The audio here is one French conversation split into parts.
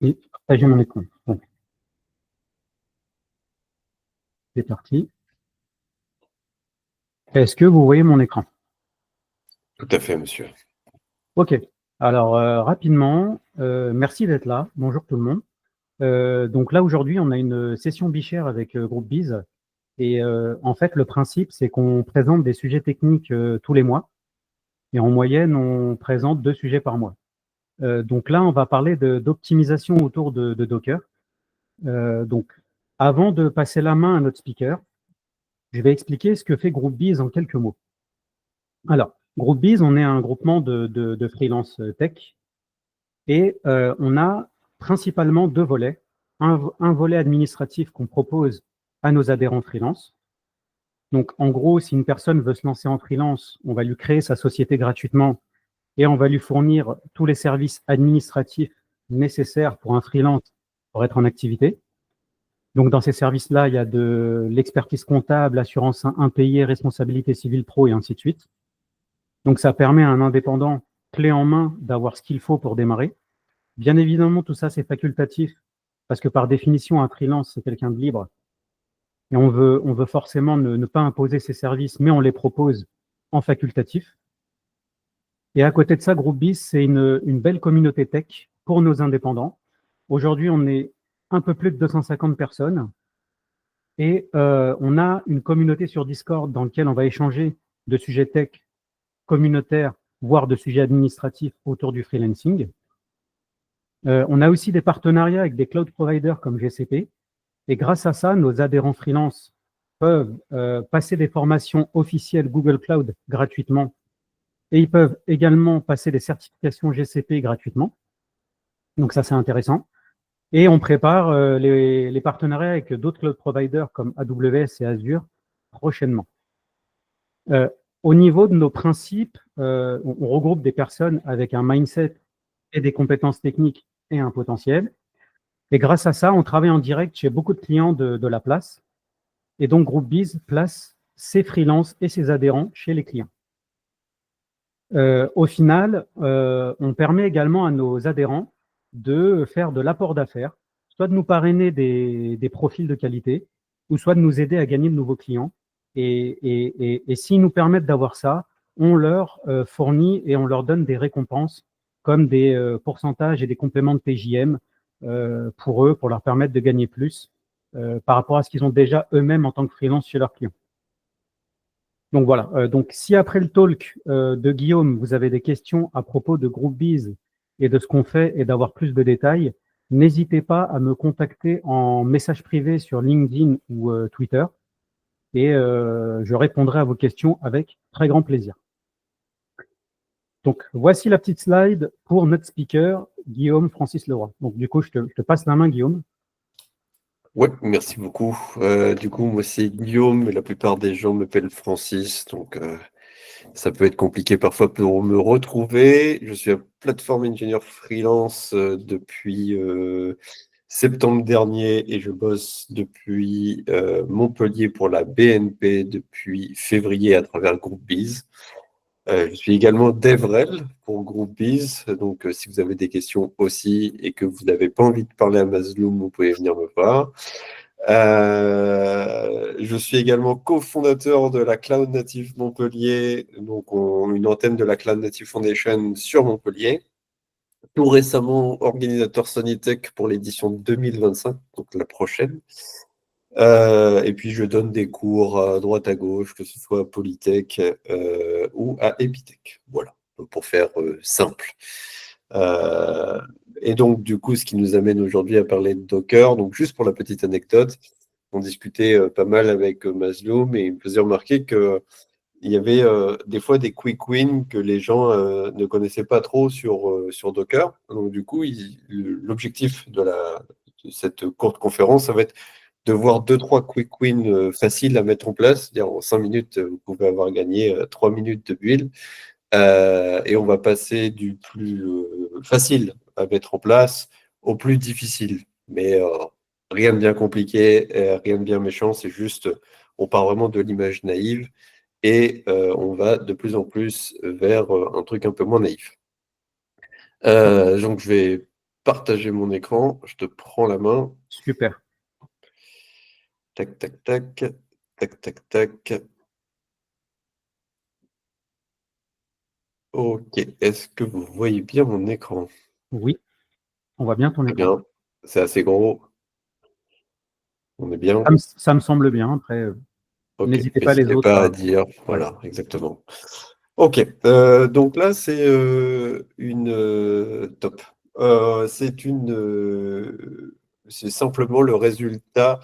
Et partager mon écran. Bon. C'est parti. Est-ce que vous voyez mon écran? Tout à fait, monsieur. Ok. Alors, rapidement, merci d'être là. Bonjour tout le monde. Donc là, aujourd'hui, on a une session Bichère avec GroupBiz. Et en fait, le principe, c'est qu'on présente des sujets techniques tous les mois. Et en moyenne, on présente 2 sujets par mois. Donc là, on va parler d'optimisation autour de Docker. Donc, avant de passer la main à notre speaker, je vais expliquer ce que fait GroupBiz en quelques mots. Alors, GroupBiz, on est un groupement de freelance tech et on a principalement 2 volets. Un volet administratif qu'on propose à nos adhérents freelance. Donc, en gros, si une personne veut se lancer en freelance, on va lui créer sa société gratuitement et on va lui fournir tous les services administratifs nécessaires pour un freelance pour être en activité. Donc, dans ces services-là, il y a de l'expertise comptable, assurance impayée, responsabilité civile pro et ainsi de suite. Donc, ça permet à un indépendant clé en main d'avoir ce qu'il faut pour démarrer. Bien évidemment, tout ça, c'est facultatif parce que par définition, un freelance, c'est quelqu'un de libre. Et on veut forcément ne pas imposer ses services, mais on les propose en facultatif. Et à côté de ça, GroupBiz, c'est une belle communauté tech pour nos indépendants. Aujourd'hui, on est un peu plus de 250 personnes et on a une communauté sur Discord dans laquelle on va échanger de sujets tech communautaires, voire de sujets administratifs autour du freelancing. On a aussi des partenariats avec des cloud providers comme GCP. Et grâce à ça, nos adhérents freelance peuvent passer des formations officielles Google Cloud gratuitement. Et ils peuvent également passer des certifications GCP gratuitement. Donc ça, c'est intéressant. Et on prépare les partenariats avec d'autres cloud providers comme AWS et Azure prochainement. Au niveau de nos principes, on regroupe des personnes avec un mindset et des compétences techniques et un potentiel. Et grâce à ça, on travaille en direct chez beaucoup de clients de la place. Et donc, GroupBiz place ses freelances et ses adhérents chez les clients. Au final, on permet également à nos adhérents de faire de l'apport d'affaires, soit de nous parrainer des profils de qualité, ou soit de nous aider à gagner de nouveaux clients. Et s'ils nous permettent d'avoir ça, on leur fournit et on leur donne des récompenses comme des pourcentages et des compléments de TJM pour eux, pour leur permettre de gagner plus par rapport à ce qu'ils ont déjà eux-mêmes en tant que freelance chez leurs clients. Donc voilà, donc si après le talk de Guillaume, vous avez des questions à propos de GroupBiz et de ce qu'on fait et d'avoir plus de détails, n'hésitez pas à me contacter en message privé sur LinkedIn ou Twitter et je répondrai à vos questions avec très grand plaisir. Donc voici la petite slide pour notre speaker, Guillaume Francis Leroy. Donc du coup, je te passe la main, Guillaume. Oui, merci beaucoup. Du coup, moi, c'est Guillaume, mais la plupart des gens m'appellent Francis, donc ça peut être compliqué parfois pour me retrouver. Je suis un platform engineer freelance depuis septembre dernier et je bosse depuis Montpellier pour la BNP depuis février à travers le groupe Biz. Je suis également DevRel pour GroupBiz, donc si vous avez des questions aussi et que vous n'avez pas envie de parler à Mazloum, vous pouvez venir me voir. Je suis également cofondateur de la Cloud Native Montpellier, donc une antenne de la Cloud Native Foundation sur Montpellier. Tout récemment, organisateur Sonitech pour l'édition 2025, donc la prochaine. Et puis, je donne des cours à droite à gauche, que ce soit à Polytech ou à Epitech. Voilà, pour faire simple. Et donc, du coup, ce qui nous amène aujourd'hui à parler de Docker. Donc, juste pour la petite anecdote, on discutait pas mal avec Maslow, et il me faisait remarquer qu'il y avait des fois des quick wins que les gens ne connaissaient pas trop sur Docker. Donc, du coup, l'objectif de cette courte conférence, ça va être de voir 2-3 quick wins faciles à mettre en place. C'est-à-dire en 5 minutes, vous pouvez avoir gagné 3 minutes de build. Et on va passer du plus facile à mettre en place au plus difficile. Mais rien de bien compliqué, rien de bien méchant, c'est juste, on part vraiment de l'image naïve et on va de plus en plus vers un truc un peu moins naïf. Donc je vais partager mon écran. Je te prends la main. Super. Tac, tac, tac. Tac, tac, tac. Ok. Est-ce que vous voyez bien mon écran? Oui, on voit bien ton Très écran. bien. C'est assez gros. On est bien. Ça me semble bien. Après, Ok. n'hésitez pas les N'hésitez autres pas à. à dire. Ouais. Voilà, exactement. Ok. Donc là, c'est une top. C'est c'est simplement le résultat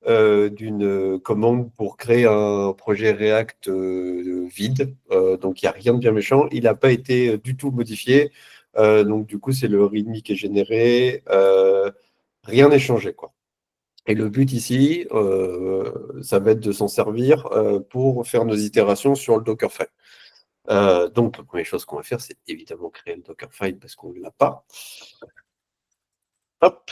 d'une commande pour créer un projet React vide. Donc, il n'y a rien de bien méchant. Il n'a pas été du tout modifié. Donc, du coup, c'est le README qui est généré. Rien n'est changé, quoi. Et le but ici, ça va être de s'en servir pour faire nos itérations sur le Dockerfile. Donc, la première chose qu'on va faire, c'est évidemment créer le Dockerfile parce qu'on ne l'a pas. Hop.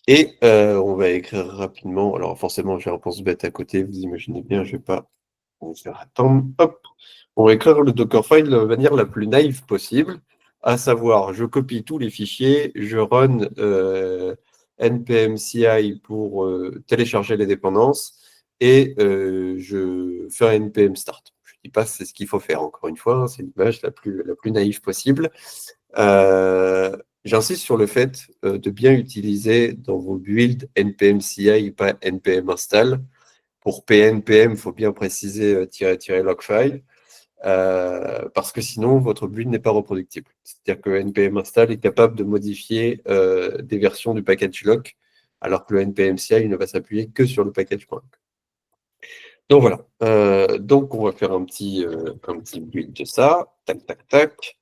Et on va écrire rapidement. Alors forcément, j'ai un pense-bête à côté, vous imaginez bien, je ne vais pas vous faire attendre. Hop. On va écrire le Dockerfile de la manière la plus naïve possible, à savoir, je copie tous les fichiers, je run npm CI pour télécharger les dépendances, et je fais un npm start. Je ne dis pas c'est ce qu'il faut faire, encore une fois, hein, c'est l'image la plus naïve possible. J'insiste sur le fait de bien utiliser dans vos builds npm CI et pas npm install. Pour pnpm, il faut bien préciser --logfile parce que sinon, votre build n'est pas reproductible. C'est-à-dire que npm install est capable de modifier des versions du package lock, alors que le npm CI ne va s'appuyer que sur le package. Donc voilà. Donc on va faire un petit build de ça. Tac, tac, tac.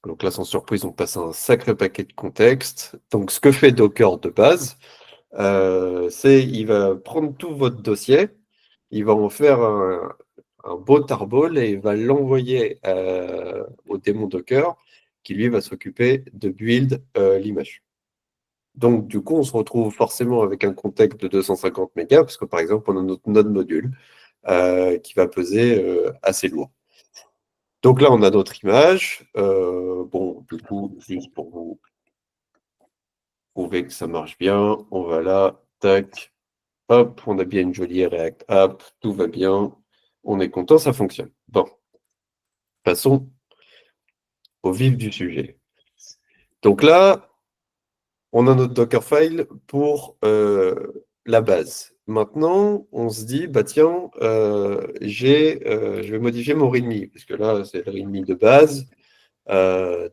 Donc là, sans surprise, on passe un sacré paquet de contexte. Donc ce que fait Docker de base, c'est il va prendre tout votre dossier, il va en faire un beau tarball et il va l'envoyer au démon Docker qui lui va s'occuper de build l'image. Donc du coup, on se retrouve forcément avec un contexte de 250 mégas, parce que par exemple, on a notre node module qui va peser assez lourd. Donc là, on a notre image. Bon, du coup, juste pour vous prouver que ça marche bien, on va là, tac, hop, on a bien une jolie React App, tout va bien, on est content, ça fonctionne. Bon, passons au vif du sujet. Donc là, on a notre Dockerfile pour la base. Maintenant, on se dit, bah tiens, je vais modifier mon README, parce que là, c'est le README de base.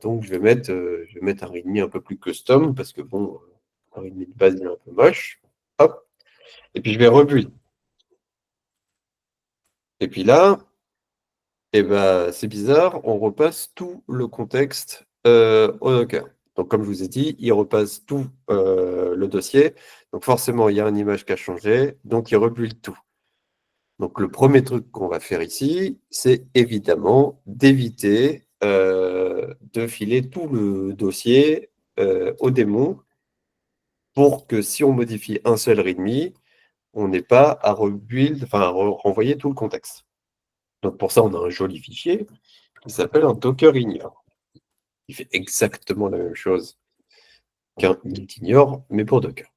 Donc, je vais mettre un README un peu plus custom, parce que bon, un README de base, il est un peu moche. Hop. Et puis, je vais rebuild. Et puis là, eh ben, c'est bizarre, on repasse tout le contexte au Docker. Donc, comme je vous ai dit, il repasse tout le dossier. Donc, forcément, il y a une image qui a changé. Donc, il rebuild tout. Donc, le premier truc qu'on va faire ici, c'est évidemment d'éviter de filer tout le dossier au démon pour que si on modifie un seul README, on n'ait pas à rebuild, enfin à renvoyer tout le contexte. Donc, pour ça, on a un joli fichier qui s'appelle un Docker ignore. Il fait exactement la même chose qu'un git ignore, mais pour Docker.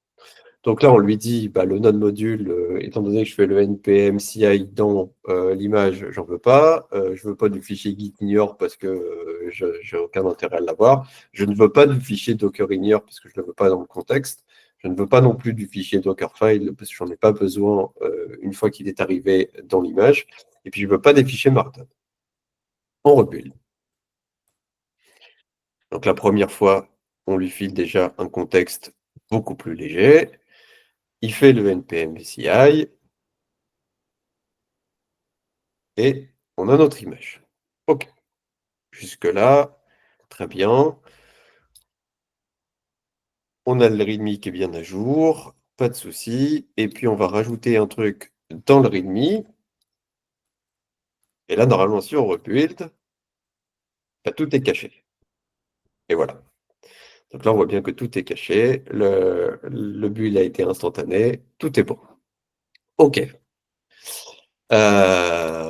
Donc là, on lui dit, bah, le node module, étant donné que je fais le npm CI dans l'image, j'en veux pas. Je veux pas du fichier git ignore parce que j'ai aucun intérêt à l'avoir. Je ne veux pas du fichier docker ignore parce que je ne le veux pas dans le contexte. Je ne veux pas non plus du fichier dockerfile parce que j'en ai pas besoin une fois qu'il est arrivé dans l'image. Et puis, je ne veux pas des fichiers Markdown. On rebuild. Donc la première fois, on lui file déjà un contexte beaucoup plus léger. Il fait le npm CI et on a notre image. OK. Jusque-là, très bien. On a le README qui est bien à jour, pas de souci. Et puis on va rajouter un truc dans le README. Et là, normalement, si on rebuild, bah, tout est caché. Et voilà. Donc là, on voit bien que tout est caché. Le build a été instantané. Tout est bon. OK.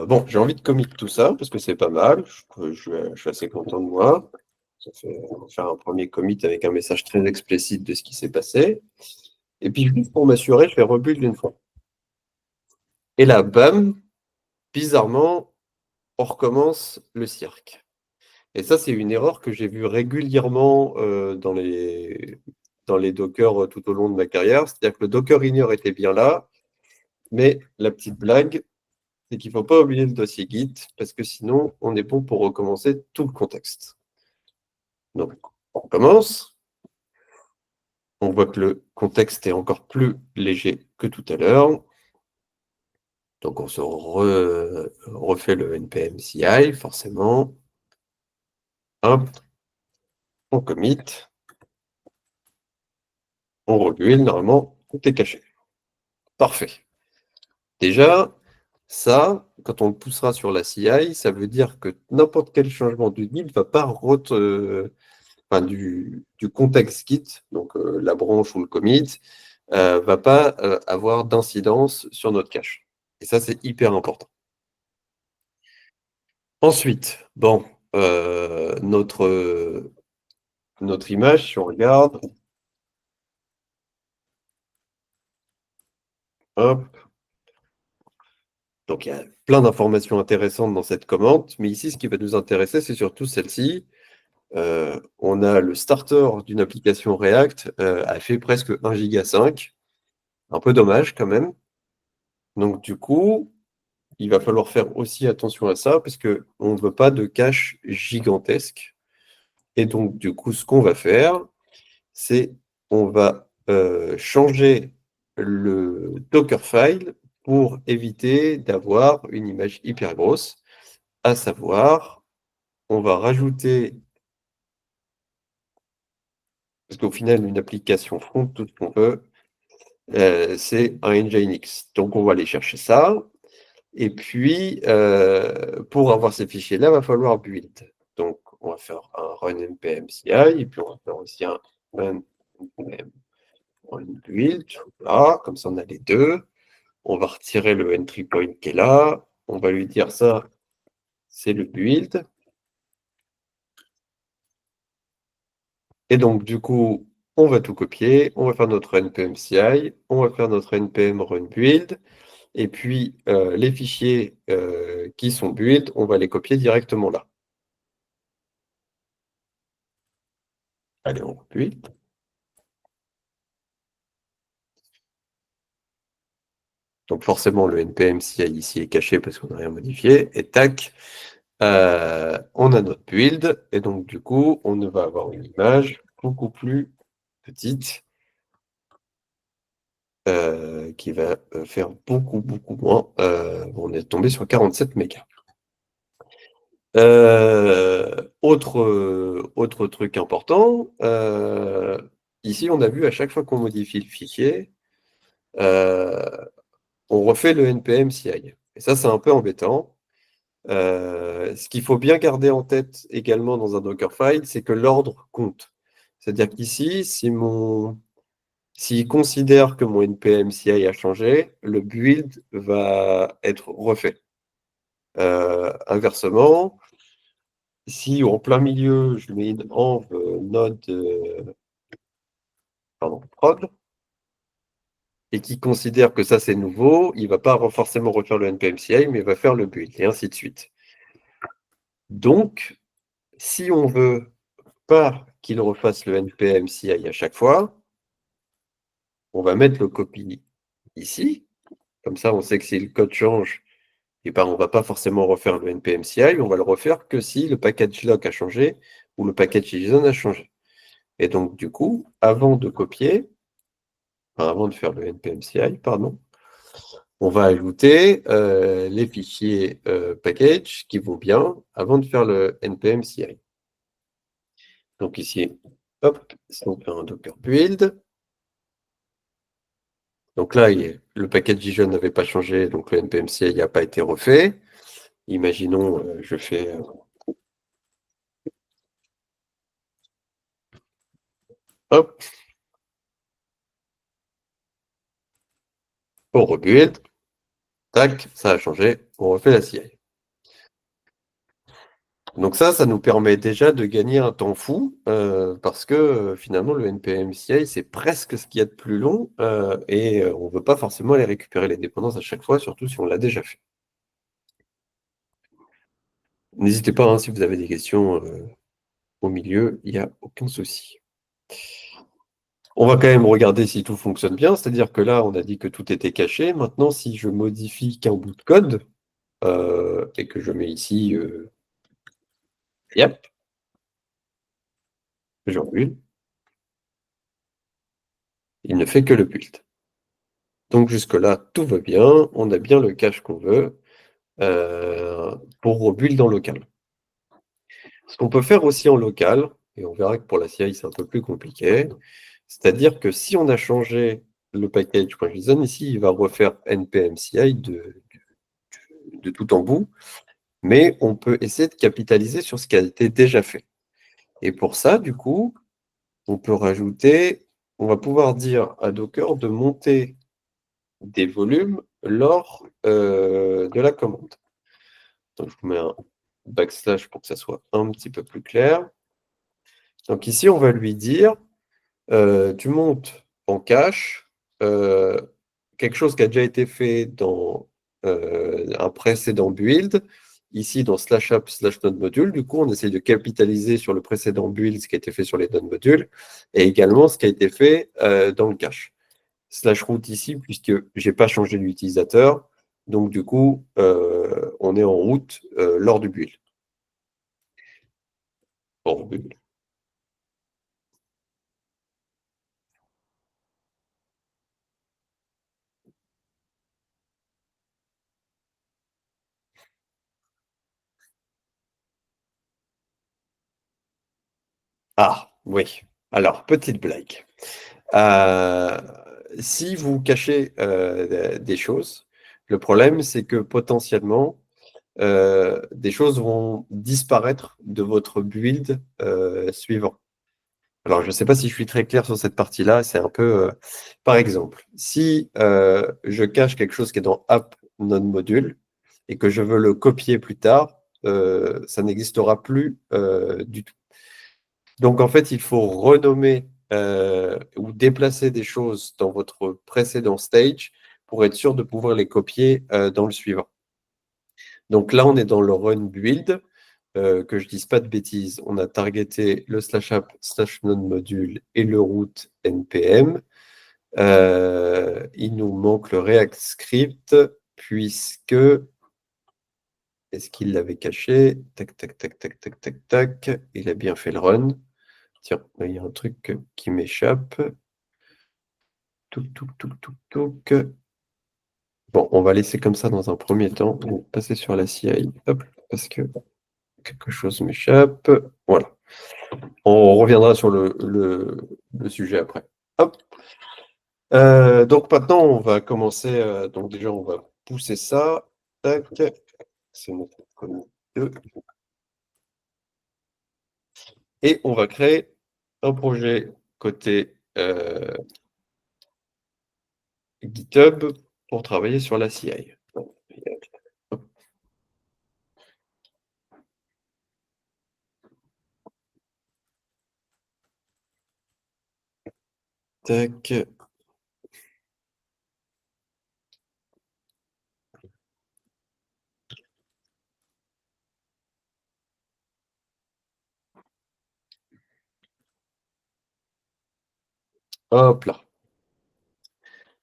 Bon, j'ai envie de commit tout ça parce que c'est pas mal. Je suis assez content de moi. On va faire un premier commit avec un message très explicite de ce qui s'est passé. Et puis, juste pour m'assurer, je fais rebuild une fois. Et là, bam, bizarrement, on recommence le cirque. Et ça, c'est une erreur que j'ai vue régulièrement dans les Docker tout au long de ma carrière. C'est-à-dire que le Docker ignore était bien là, mais la petite blague, c'est qu'il ne faut pas oublier le dossier Git, parce que sinon, on est bon pour recommencer tout le contexte. Donc, on recommence. On voit que le contexte est encore plus léger que tout à l'heure. Donc, on se refait le npm CI, forcément. Hop, on commit. On rebuild, normalement, tout est caché. Parfait. Déjà, ça, quand on le poussera sur la CI, ça veut dire que n'importe quel changement du guide ne va pas du contexte Git, donc la branche ou le commit, va pas avoir d'incidence sur notre cache. Et ça, c'est hyper important. Ensuite, bon, notre image, si on regarde, hop, donc il y a plein d'informations intéressantes dans cette commande, mais ici, ce qui va nous intéresser, c'est surtout celle-ci. On a le starter d'une application React a fait presque 1,5 giga. Un peu dommage quand même. Donc du coup, il va falloir faire aussi attention à ça parce qu'on ne veut pas de cache gigantesque. Et donc du coup, ce qu'on va faire, c'est on va changer le Dockerfile pour éviter d'avoir une image hyper grosse. À savoir, on va rajouter, parce qu'au final, une application front, tout ce qu'on veut, c'est un Nginx. Donc, on va aller chercher ça. Et puis, pour avoir ces fichiers-là, il va falloir build. Donc, on va faire un run npm CI, et puis on va faire aussi un run npm run build. Là, comme ça, on a les deux. On va retirer le entry point qui est là. On va lui dire ça, c'est le build. Et donc, du coup, on va tout copier. On va faire notre npm CI. On va faire notre npm run build. Et puis, les fichiers qui sont build, on va les copier directement là. Allez, on build. Donc forcément, le npm CI ici est caché parce qu'on n'a rien modifié. Et tac, on a notre build. Et donc, du coup, on va avoir une image beaucoup plus petite qui va faire beaucoup, beaucoup moins. On est tombé sur 47 mégas. Autre truc important, ici on a vu à chaque fois qu'on modifie le fichier, on refait le npm CI. Et ça, c'est un peu embêtant. Ce qu'il faut bien garder en tête également dans un Dockerfile, c'est que l'ordre compte. C'est-à-dire qu'ici, s'il considère que mon npm CI a changé, le build va être refait. Inversement, si en plein milieu, je mets une env node prod, et qui considère que ça c'est nouveau, il ne va pas forcément refaire le npm CI, mais il va faire le build, et ainsi de suite. Donc, si on veut pas qu'il refasse le npm CI à chaque fois, on va mettre le copy ici. Comme ça, on sait que si le code change, et ben, on ne va pas forcément refaire le npm CI, mais on va le refaire que si le package lock a changé ou le package JSON a changé. Et donc, du coup, avant de copier, avant de faire le npm CI, pardon, on va ajouter les fichiers package qui vont bien avant de faire le npm CI. Donc ici, hop, si on fait un docker build, donc là, le package JSON n'avait pas changé, donc le npm CI n'a pas été refait. Imaginons, je fais hop, on rebuild, Tac, ça a changé. On refait la CI. Donc ça nous permet déjà de gagner un temps fou parce que finalement, le NPM CI, c'est presque ce qu'il y a de plus long et on ne veut pas forcément aller récupérer les dépendances à chaque fois, surtout si on l'a déjà fait. N'hésitez pas, hein, si vous avez des questions au milieu, il n'y a aucun souci. On va quand même regarder si tout fonctionne bien, c'est-à-dire que là, on a dit que tout était caché. Maintenant, si je modifie qu'un bout de code et que je mets ici, yep, je build, il ne fait que le build. Donc jusque-là, tout va bien, on a bien le cache qu'on veut pour rebuild en local. Ce qu'on peut faire aussi en local, et on verra que pour la CI, c'est un peu plus compliqué, c'est-à-dire que si on a changé le package.json, ici, il va refaire npm CI de tout en bout, mais on peut essayer de capitaliser sur ce qui a été déjà fait. Et pour ça, du coup, on peut rajouter, on va pouvoir dire à Docker de monter des volumes lors de la commande. Donc, je vous mets un backslash pour que ça soit un petit peu plus clair. Donc ici, on va lui dire, tu montes en cache quelque chose qui a déjà été fait dans un précédent build, ici dans slash app slash node module. Du coup, on essaye de capitaliser sur le précédent build, ce qui a été fait sur les node modules, et également ce qui a été fait dans le cache. Slash root ici, puisque je n'ai pas changé l'utilisateur. Donc, du coup, on est en route lors du build. Hors build. Ah, oui. Alors, petite blague. Si vous cachez des choses, le problème, c'est que potentiellement, des choses vont disparaître de votre build suivant. Alors, je ne sais pas si je suis très clair sur cette partie-là. C'est un peu, par exemple, si je cache quelque chose qui est dans app node module et que je veux le copier plus tard, ça n'existera plus du tout. Donc, en fait, il faut renommer ou déplacer des choses dans votre précédent stage pour être sûr de pouvoir les copier dans le suivant. Donc là, on est dans le run build. Que je ne dise pas de bêtises, on a targeté le slash app slash node module et le root npm. Il nous manque le React script puisque est-ce qu'il l'avait caché? Tac, tac, tac, tac, tac, tac, tac. Il a bien fait le run. Tiens, il y a un truc qui m'échappe. Touc, touc, touc, touc, touc. Bon, on va laisser comme ça dans un premier temps. On va passer sur la CI. Hop, parce que quelque chose m'échappe. Voilà. On reviendra sur le sujet après. Hop. Donc maintenant, on va commencer. Donc déjà, on va pousser ça. Tac. C'est notre commande 2. Et on va créer un projet côté GitHub pour travailler sur la CI. Tac. Hop là.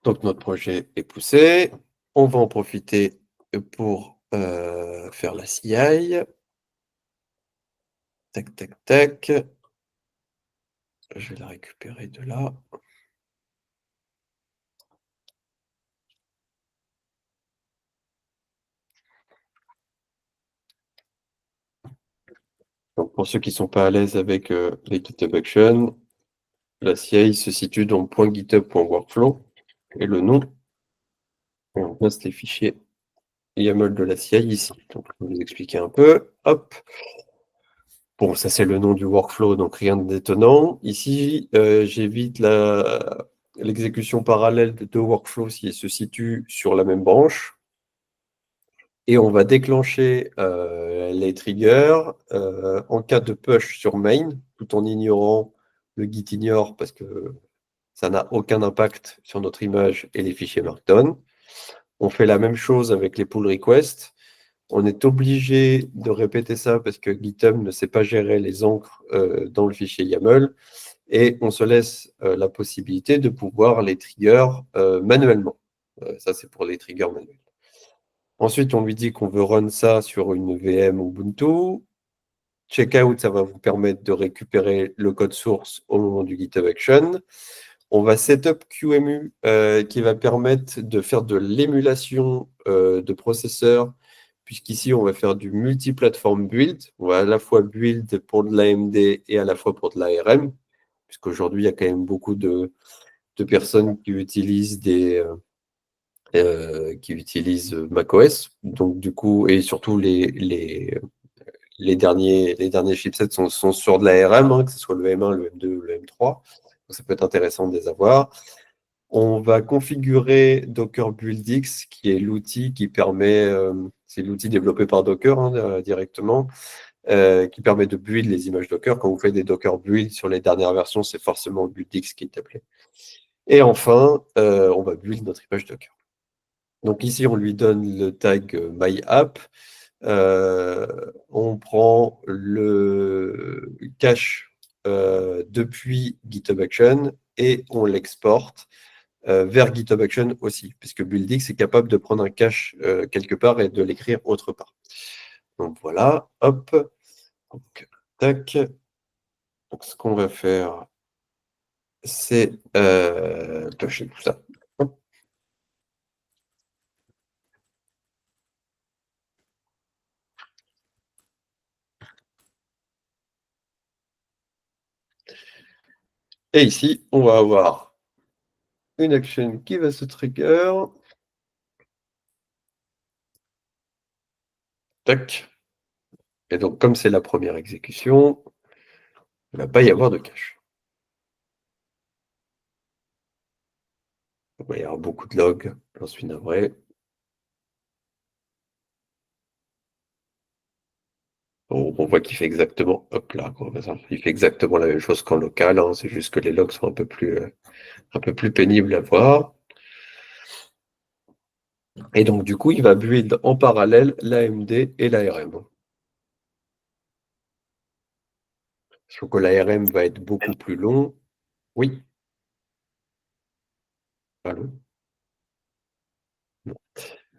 Donc notre projet est poussé. On va en profiter pour faire la CI. Tac, tac, tac. Je vais la récupérer de là. Donc pour ceux qui ne sont pas à l'aise avec les GitHub Actions, la CI se situe dans .github.workflow et le nom, et on place les fichiers YAML de la CI ici. Donc je vais vous expliquer un peu. Hop. Bon, ça c'est le nom du workflow, donc rien d'étonnant. Ici, j'évite l'exécution parallèle de deux workflows si ils se situent sur la même branche. Et on va déclencher les triggers en cas de push sur main, tout en ignorant le git ignore parce que ça n'a aucun impact sur notre image et les fichiers Markdown. On fait la même chose avec les pull requests. On est obligé de répéter ça parce que GitHub ne sait pas gérer les encres dans le fichier YAML et on se laisse la possibilité de pouvoir les trigger manuellement. Ça, c'est pour les triggers manuels. Ensuite, on lui dit qu'on veut run ça sur une VM Ubuntu. Checkout, ça va vous permettre de récupérer le code source au moment du GitHub Action. On va setup QEMU qui va permettre de faire de l'émulation de processeurs, puisqu'ici, on va faire du multi-platform build. On va à la fois build pour de l'AMD et à la fois pour de l'ARM, puisqu'aujourd'hui, il y a quand même beaucoup de personnes qui utilisent macOS. Donc, du coup, et surtout les derniers chipsets sont sur de l'ARM, hein, que ce soit le M1, le M2 ou le M3. Donc, ça peut être intéressant de les avoir. On va configurer Docker BuildX, qui est l'outil qui permet, c'est l'outil développé par Docker directement, qui permet de build les images Docker. Quand vous faites des Docker build sur les dernières versions, c'est forcément BuildX qui est appelé. Et enfin, on va build notre image Docker. Donc ici, on lui donne le tag MyApp. On prend le cache depuis GitHub Action et on l'exporte vers GitHub Action aussi, puisque BuildX est capable de prendre un cache quelque part et de l'écrire autre part. Donc voilà, hop. Donc, tac. Donc, ce qu'on va faire, c'est cacher tout ça. Hop. Et ici, on va avoir une action qui va se trigger. Tac. Et donc, comme c'est la première exécution, il ne va pas y avoir de cache. Il va y avoir beaucoup de logs, j'en suis navré. On voit qu'il fait exactement, hop là, il fait exactement la même chose qu'en local, hein, c'est juste que les logs sont un peu plus pénibles à voir. Et donc, du coup, il va build en parallèle l'AMD et l'ARM. Sauf que l'ARM va être beaucoup plus long. Oui. Allô?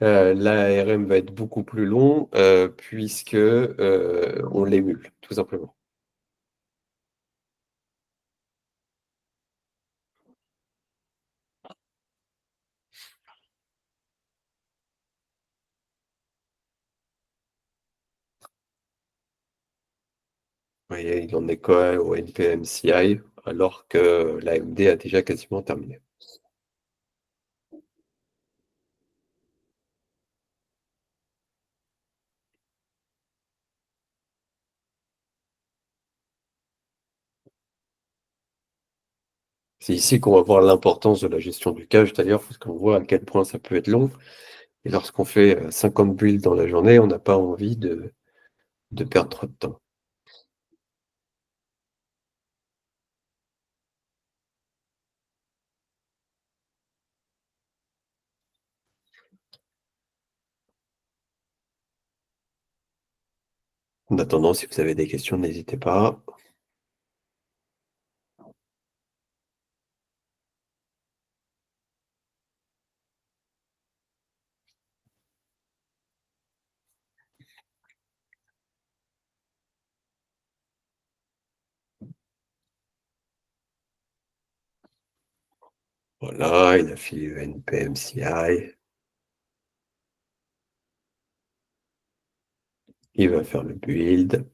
L'ARM va être beaucoup plus long puisque on l'émule, tout simplement. Vous voyez, il en est quoi au NPM CI alors que l'AMD a déjà quasiment terminé. C'est ici qu'on va voir l'importance de la gestion du cache d'ailleurs, parce qu'on voit à quel point ça peut être long. Et lorsqu'on fait 50 builds dans la journée, on n'a pas envie de perdre trop de temps. En attendant, si vous avez des questions, n'hésitez pas. Voilà, il a fait NPM CI. Il va faire le build.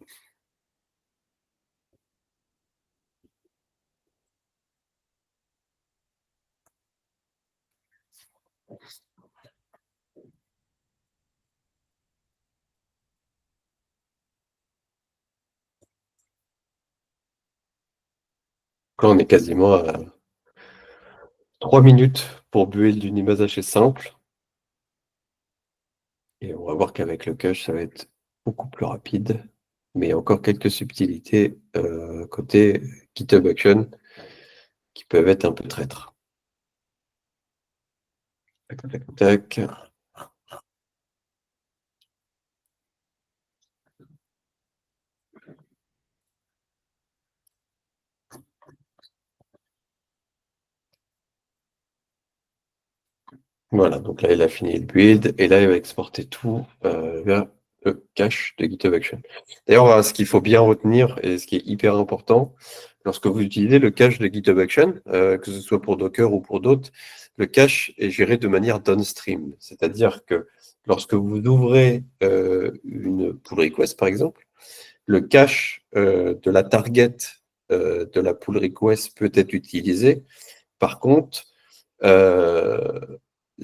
Là, on est quasiment à 3 minutes pour build une image assez simple. Et on va voir qu'avec le cache, ça va être beaucoup plus rapide. Mais il y a encore quelques subtilités côté GitHub Action qui peuvent être un peu traîtres. Tac, tac, tac. Voilà, donc là, il a fini le build, et là, il va exporter tout vers le cache de GitHub Action. D'ailleurs, ce qu'il faut bien retenir, et ce qui est hyper important, lorsque vous utilisez le cache de GitHub Action, que ce soit pour Docker ou pour d'autres, le cache est géré de manière downstream. C'est-à-dire que lorsque vous ouvrez une pull request, par exemple, le cache de la target de la pull request peut être utilisé. Par contre,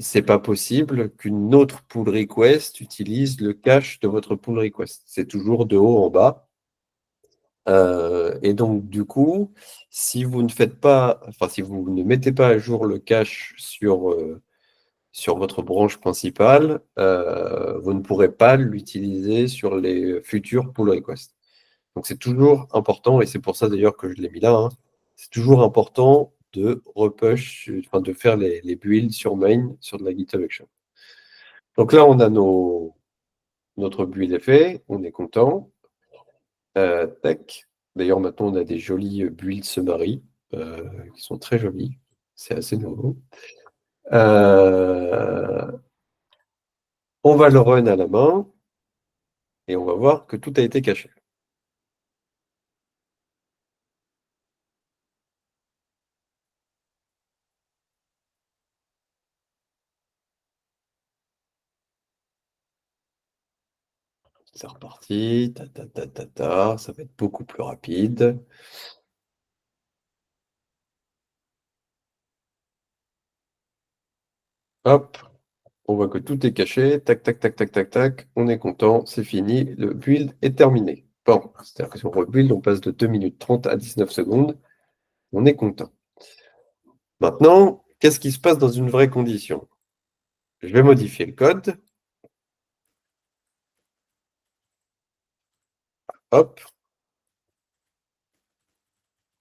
c'est pas possible qu'une autre pull request utilise le cache de votre pull request. C'est toujours de haut en bas. Et donc, du coup, si vous ne faites pas, enfin, si vous ne mettez pas à jour le cache sur votre branche principale, vous ne pourrez pas l'utiliser sur les futurs pull requests. Donc, c'est toujours important, et c'est pour ça d'ailleurs que je l'ai mis là, hein, c'est toujours important de repush, enfin, de faire les builds sur main sur de la GitHub Action. Donc là, on a notre build est fait, on est content. Tac. D'ailleurs, maintenant, on a des jolis builds summary qui sont très jolis. C'est assez nouveau. On va le run à la main et on va voir que tout a été caché. C'est reparti. Ta, ta, ta, ta, ta. Ça va être beaucoup plus rapide. Hop. On voit que tout est caché. Tac, tac, tac, tac, tac, tac. On est content. C'est fini. Le build est terminé. Bon. C'est-à-dire que si on rebuild, on passe de 2 minutes 30 à 19 secondes. On est content. Maintenant, qu'est-ce qui se passe dans une vraie condition? Je vais modifier le code. Hop.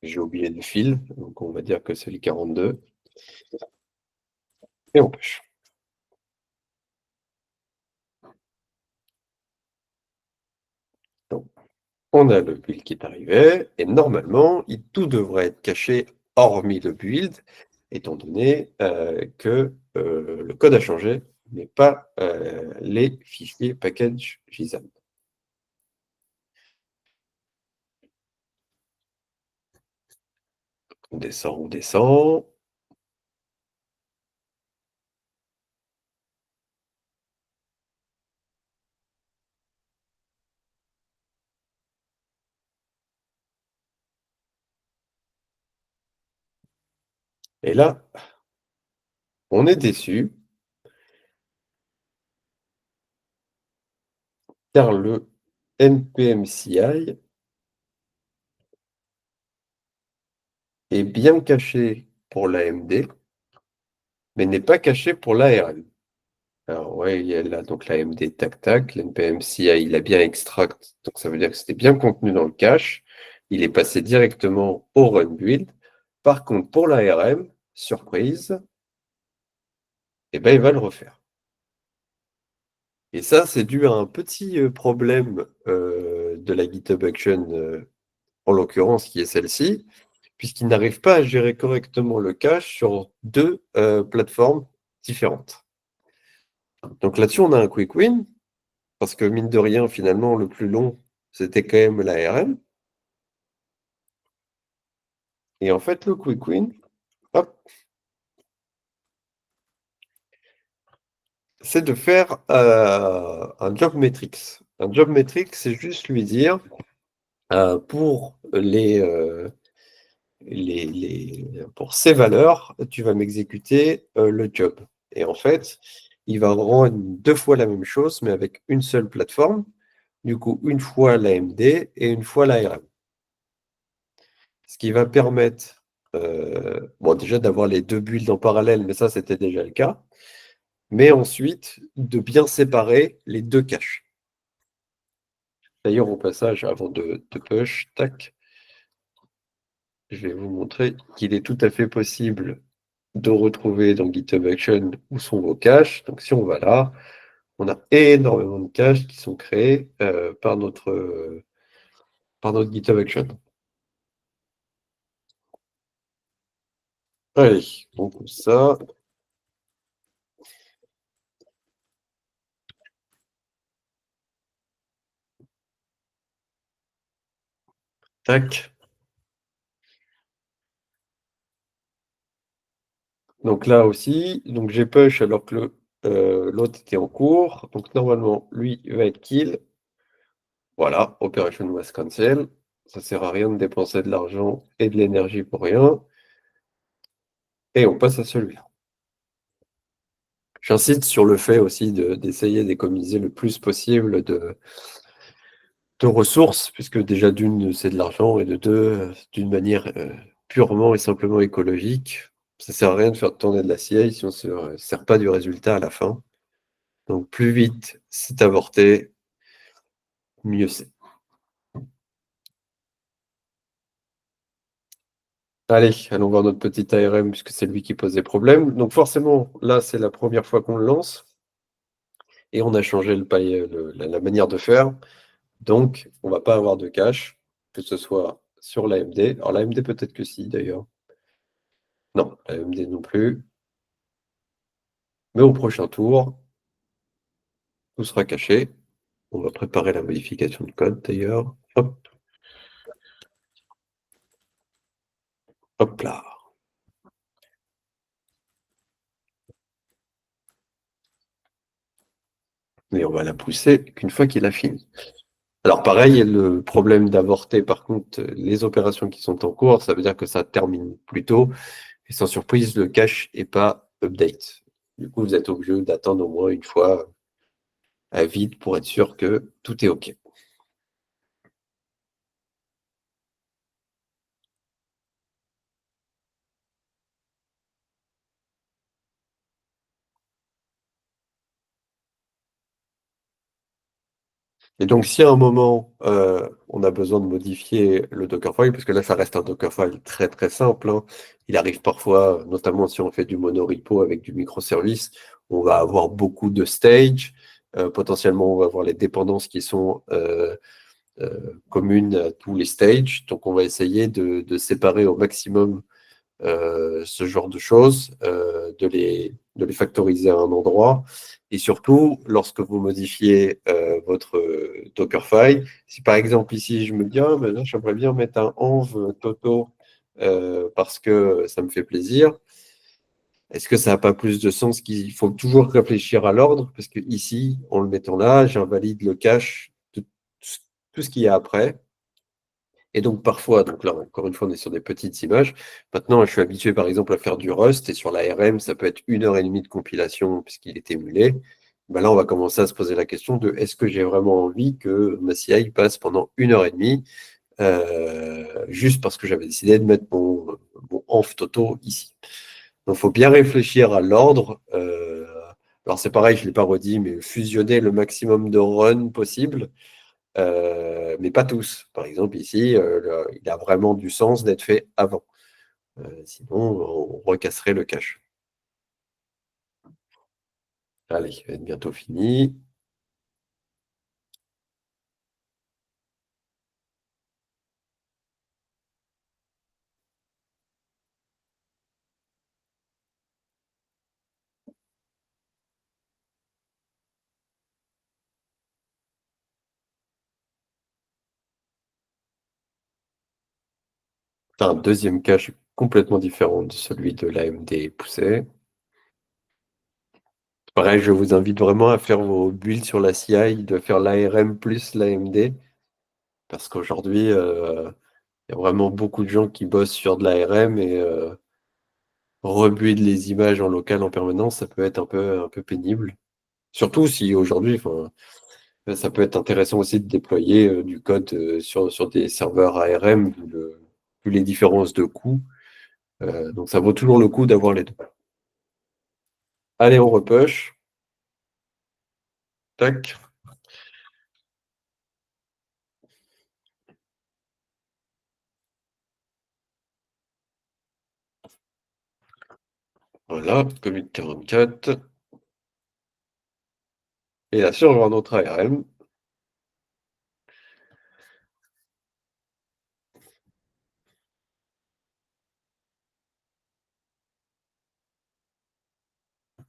J'ai oublié le fil, donc on va dire que c'est le 42. Et on push. Donc, on a le build qui est arrivé, et normalement, tout devrait être caché, hormis le build, étant donné que le code a changé, mais pas les fichiers package JSON. On descend, on descend. Et là, on est déçu, car le npm CI est bien caché pour l'AMD, mais n'est pas caché pour l'ARM. Alors ouais, il y a là donc l'AMD tac tac, l'NPM CI, il a bien extract, donc ça veut dire que c'était bien contenu dans le cache. Il est passé directement au run build. Par contre, pour l'ARM, surprise, eh ben, il va le refaire. Et ça, c'est dû à un petit problème de la GitHub Action, en l'occurrence, qui est celle-ci, puisqu'il n'arrive pas à gérer correctement le cache sur deux plateformes différentes. Donc là-dessus, on a un quick win, parce que mine de rien, finalement, le plus long, c'était quand même l'ARM. Et en fait, le quick win, hop, c'est de faire un job metrics. Un job metrics, c'est juste lui dire, pour pour ces valeurs, tu vas m'exécuter le job. Et en fait, il va rendre deux fois la même chose, mais avec une seule plateforme. Du coup, une fois l'AMD et une fois l'ARM. Ce qui va permettre, bon, déjà d'avoir les deux builds en parallèle, mais ça, c'était déjà le cas. mais ensuite de bien séparer les deux caches. D'ailleurs, au passage, avant de push, tac, je vais vous montrer qu'il est tout à fait possible de retrouver dans GitHub Action où sont vos caches. Donc si on va là, on a énormément de caches qui sont créées par notre GitHub Action. Allez, donc ça. Tac. Donc là aussi, donc j'ai push alors que l'autre était en cours. Donc normalement, lui, il va être kill. Voilà, Operation was cancel. Ça sert à rien de dépenser de l'argent et de l'énergie pour rien. Et on passe à celui-là. J'insiste sur le fait aussi d'essayer d'économiser le plus possible de ressources, puisque déjà d'une, c'est de l'argent, et de deux, d'une manière purement et simplement écologique. Ça sert à rien de faire tourner de la CI si on ne se sert pas du résultat à la fin. Donc plus vite c'est avorté, mieux c'est. Allez, allons voir notre petit ARM, puisque c'est lui qui pose des problèmes. Donc forcément, là, c'est la première fois qu'on le lance. Et on a changé la manière de faire. Donc, on ne va pas avoir de cache, que ce soit sur l'AMD. Alors l'AMD, peut-être que si, d'ailleurs. Non, l'AMD non plus. Mais au prochain tour, tout sera caché. On va préparer la modification de code, d'ailleurs. Hop, hop là. Et on va la pousser qu'une fois qu'il a fini. Alors pareil, le problème d'avorter, par contre, les opérations qui sont en cours, ça veut dire que ça termine plus tôt. Et sans surprise, le cache n'est pas update. Du coup, vous êtes obligé d'attendre au moins une fois à vide pour être sûr que tout est OK. Et donc, si à un moment, on a besoin de modifier le Dockerfile, parce que là, ça reste un Dockerfile très, très simple, hein. Il arrive parfois, notamment si on fait du monorepo avec du microservice, on va avoir beaucoup de stages. Potentiellement, on va avoir les dépendances qui sont communes à tous les stages. Donc, on va essayer de séparer au maximum ce genre de choses, de les factoriser à un endroit. Et surtout, lorsque vous modifiez votre Dockerfile, si par exemple ici, je me dis, ah, ben là, j'aimerais bien mettre un env toto parce que ça me fait plaisir, est-ce que ça n'a pas plus de sens qu'il faut toujours réfléchir à l'ordre? Parce que ici, en le mettant là, j'invalide le cache, tout ce qu'il y a après. Et donc parfois, donc là encore une fois, on est sur des petites images. Maintenant, je suis habitué par exemple à faire du Rust et sur l'ARM, ça peut être 1 heure et demie de compilation puisqu'il est émulé. Ben là, on va commencer à se poser la question de est-ce que j'ai vraiment envie que ma CI passe pendant 1 heure et demie juste parce que j'avais décidé de mettre mon env toto ici. Donc il faut bien réfléchir à l'ordre. Alors c'est pareil, je ne l'ai pas redit, mais fusionner le maximum de runs possible. Mais pas tous. Par exemple, ici, il a vraiment du sens d'être fait avant. Sinon, on recasserait le cache. Allez, il va être bientôt fini. Un deuxième cache complètement différent de celui de l'AMD poussé. Pareil, je vous invite vraiment à faire vos builds sur la CI, de faire l'ARM plus l'AMD, parce qu'aujourd'hui, il y a vraiment beaucoup de gens qui bossent sur de l'ARM et rebuild les images en local en permanence, ça peut être un peu pénible. Surtout si aujourd'hui, enfin, ça peut être intéressant aussi de déployer du code sur des serveurs ARM, vu les différences de coûts. Donc ça vaut toujours le coup d'avoir les deux. Allez, on repush. Tac. Voilà, commit 44. Et là, sur notre ARM,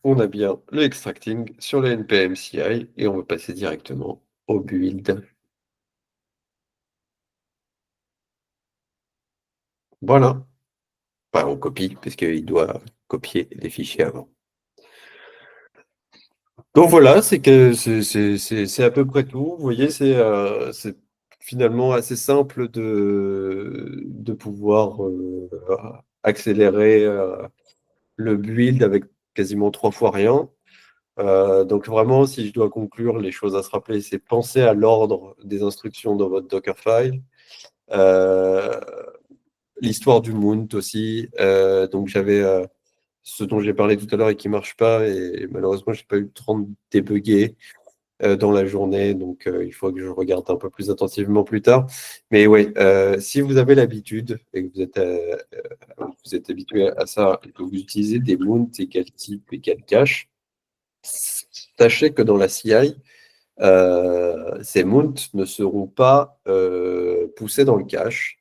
on a bien le extracting sur le npm CI et on va passer directement au build. Voilà. Enfin, on copie, puisqu'il doit copier les fichiers avant. Donc voilà, c'est que c'est à peu près tout. Vous voyez, c'est finalement assez simple de pouvoir accélérer le build avec quasiment 3 fois rien. Donc vraiment, si je dois conclure, les choses à se rappeler, c'est penser à l'ordre des instructions dans votre Dockerfile. Euh, L'histoire du mount aussi. Donc j'avais ce dont j'ai parlé tout à l'heure et qui marche pas, et malheureusement, j'ai pas eu le temps de débugger dans la journée, donc il faut que je regarde un peu plus attentivement plus tard. Mais oui, si vous avez l'habitude et que vous êtes habitué à ça et que vous utilisez des mounts et quel type et quel cache, sachez que dans la CI, ces mounts ne seront pas poussés dans le cache.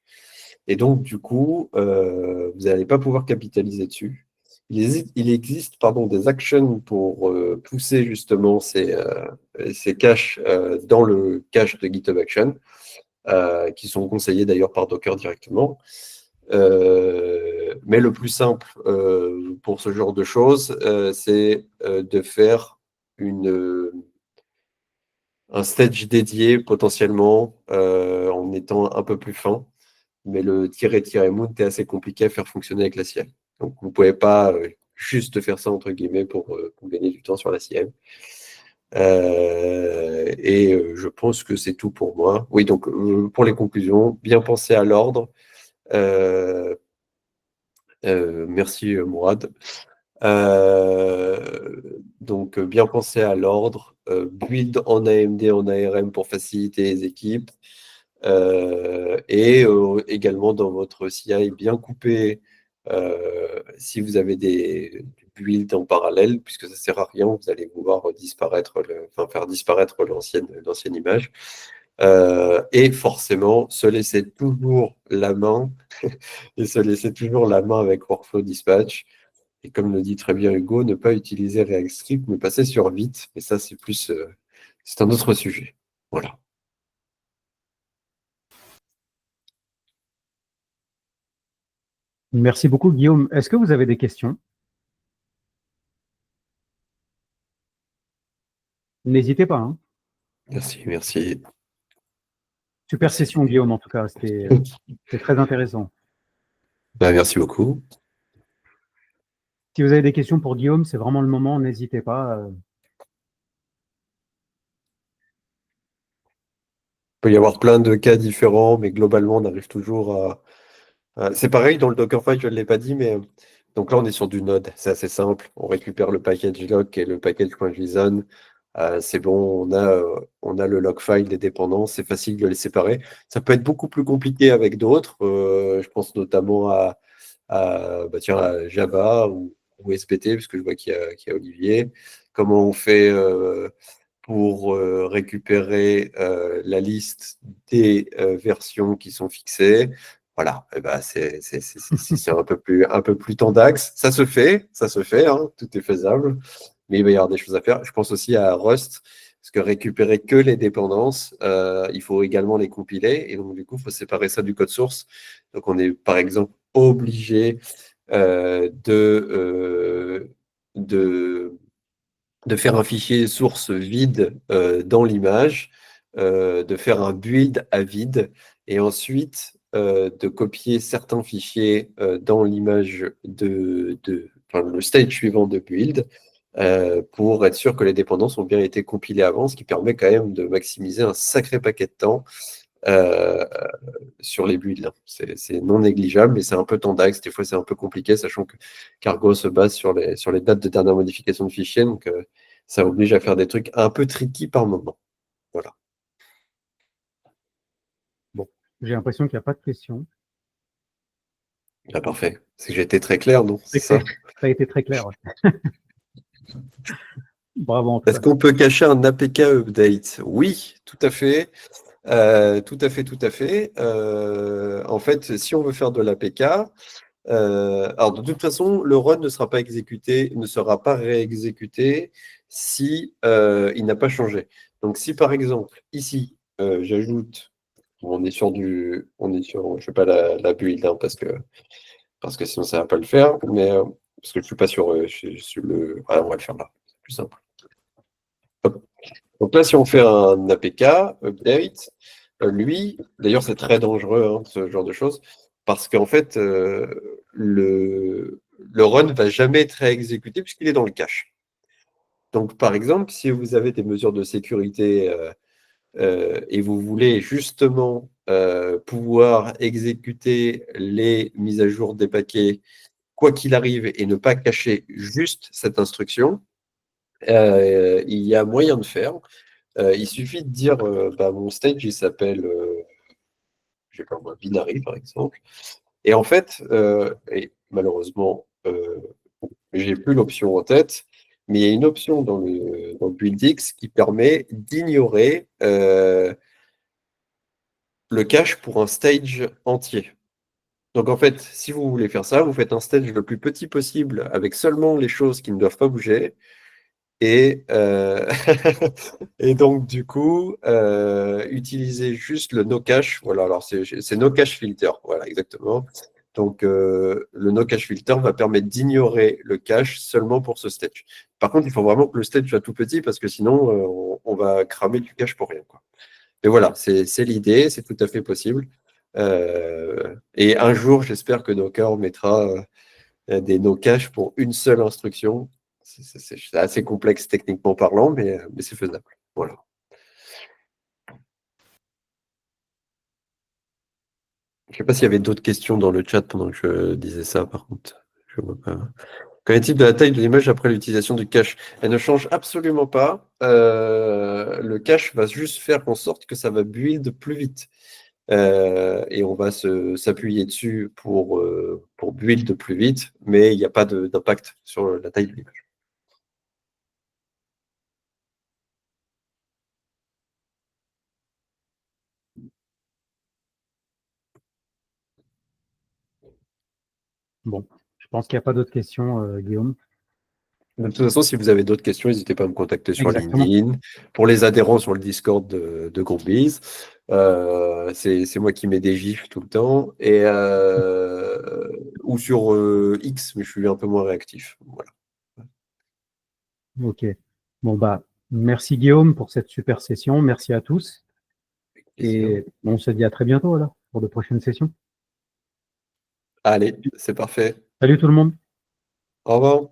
Et donc, du coup, vous n'allez pas pouvoir capitaliser dessus. Il existe des actions pour pousser justement ces caches dans le cache de GitHub Action, qui sont conseillés d'ailleurs par Docker directement. Mais le plus simple pour ce genre de choses, c'est de faire un stage dédié potentiellement en étant un peu plus fin. Mais le tiret-mount est assez compliqué à faire fonctionner avec la CIEM. Donc, vous ne pouvez pas juste faire ça, entre guillemets, pour gagner du temps sur la CIEM. Je pense que c'est tout pour moi. Oui, donc, pour les conclusions, bien penser à l'ordre. Merci, Mourad. Donc, bien penser à l'ordre. Build en AMD, en ARM pour faciliter les équipes. Également dans votre CI, bien couper si vous avez des builds en parallèle, puisque ça ne sert à rien, vous allez voir faire disparaître l'ancienne image. Et forcément, se laisser toujours la main et se laisser toujours la main avec Workflow Dispatch. Et comme le dit très bien Hugo, ne pas utiliser React Script, mais passer sur Vite. Mais ça, c'est un autre sujet. Voilà. Merci beaucoup, Guillaume. Est-ce que vous avez des questions? N'hésitez pas, hein. Merci, merci. Super Merci. session, Guillaume, en tout cas. C'était très intéressant. Merci beaucoup. Si vous avez des questions pour Guillaume, c'est vraiment le moment. N'hésitez pas. Il peut y avoir plein de cas différents, mais globalement, on arrive toujours c'est pareil dans le Dockerfile, je ne l'ai pas dit, mais donc là, on est sur du Node. C'est assez simple. On récupère le package lock et le package.json. C'est bon, on a le log file des dépendances. C'est facile de les séparer. Ça peut être beaucoup plus compliqué avec d'autres. Je pense notamment à Java ou SPT, parce que je vois qu'il y a Olivier. Comment on fait pour récupérer la liste des versions qui sont fixées. Voilà, et ben c'est un peu plus temps d'axe. Ça se fait, hein, tout est faisable, mais il va y avoir des choses à faire. Je pense aussi à Rust, parce que récupérer que les dépendances, il faut également les compiler, et donc du coup, il faut séparer ça du code source. Donc on est par exemple obligé de faire un fichier source vide dans l'image, de faire un build à vide, et ensuite de copier certains fichiers dans l'image le stage suivant de build, pour être sûr que les dépendances ont bien été compilées avant, ce qui permet quand même de maximiser un sacré paquet de temps euh, sur les builds. C'est non négligeable, mais c'est un peu tendax. Des fois, c'est un peu compliqué, sachant que Cargo se base sur les dates de dernière modification de fichiers. Donc, ça oblige à faire des trucs un peu tricky par moment. Voilà. Bon, j'ai l'impression qu'il n'y a pas de questions. Ah, parfait. C'est que j'ai été très clair, non? C'est ça? Ça a été très clair. Bravo en tout Est-ce cas. qu'on peut cacher un APK update? Oui, tout à fait. Tout à fait, tout à fait. En fait, si on veut faire de l'APK, alors de toute façon, le run ne sera pas exécuté, ne sera pas réexécuté si il n'a pas changé. Donc si par exemple, ici, j'ajoute, on est sur, je sais pas la build, hein, parce que sinon ça va pas le faire, mais parce que je suis pas sur, sur le. Ah, on va le faire là, c'est plus simple. Hop. Donc là, si on fait un APK update, lui, d'ailleurs, c'est très dangereux, hein, ce genre de choses, parce qu'en fait, le run ne va jamais être réexécuté puisqu'il est dans le cache. Donc, par exemple, si vous avez des mesures de sécurité et vous voulez justement pouvoir exécuter les mises à jour des paquets, quoi qu'il arrive, et ne pas cacher juste cette instruction, il y a moyen de faire. Il suffit de dire, bah, mon stage, il s'appelle, je sais pas moi, Binary, par exemple. Et en fait, et malheureusement, j'ai plus l'option en tête, mais il y a une option dans le BuildX qui permet d'ignorer le cache pour un stage entier. Donc en fait, si vous voulez faire ça, vous faites un stage le plus petit possible avec seulement les choses qui ne doivent pas bouger. Et, et donc, du coup, utiliser juste le no cache. Voilà, alors c'est no cache filter. Voilà, exactement. Donc, le no cache filter va permettre d'ignorer le cache seulement pour ce stage. Par contre, il faut vraiment que le stage soit tout petit parce que sinon, on va cramer du cache pour rien, quoi. Mais voilà, c'est l'idée, c'est tout à fait possible. Et un jour, j'espère que Docker mettra des no cache pour une seule instruction. C'est assez complexe techniquement parlant, mais c'est faisable. Voilà. Je ne sais pas s'il y avait d'autres questions dans le chat pendant que je disais ça, par contre. Je vois pas. Qu'en est-il de la taille de l'image après l'utilisation du cache? Elle ne change absolument pas. Le cache va juste faire en sorte que ça va build plus vite. Et on va s'appuyer dessus pour build plus vite, mais il n'y a pas d'impact sur la taille de l'image. Bon, je pense qu'il n'y a pas d'autres questions, Guillaume. De toute façon, si vous avez d'autres questions, n'hésitez pas à me contacter sur Exactement. LinkedIn. Pour les adhérents sur le Discord de GroupBiz, c'est moi qui mets des gifs tout le temps. Ou sur X, mais je suis un peu moins réactif. Voilà. Ok. Bon, bah, merci Guillaume pour cette super session. Merci à tous. Et on se dit à très bientôt alors pour de prochaines sessions. Allez, c'est parfait. Salut tout le monde. Au revoir.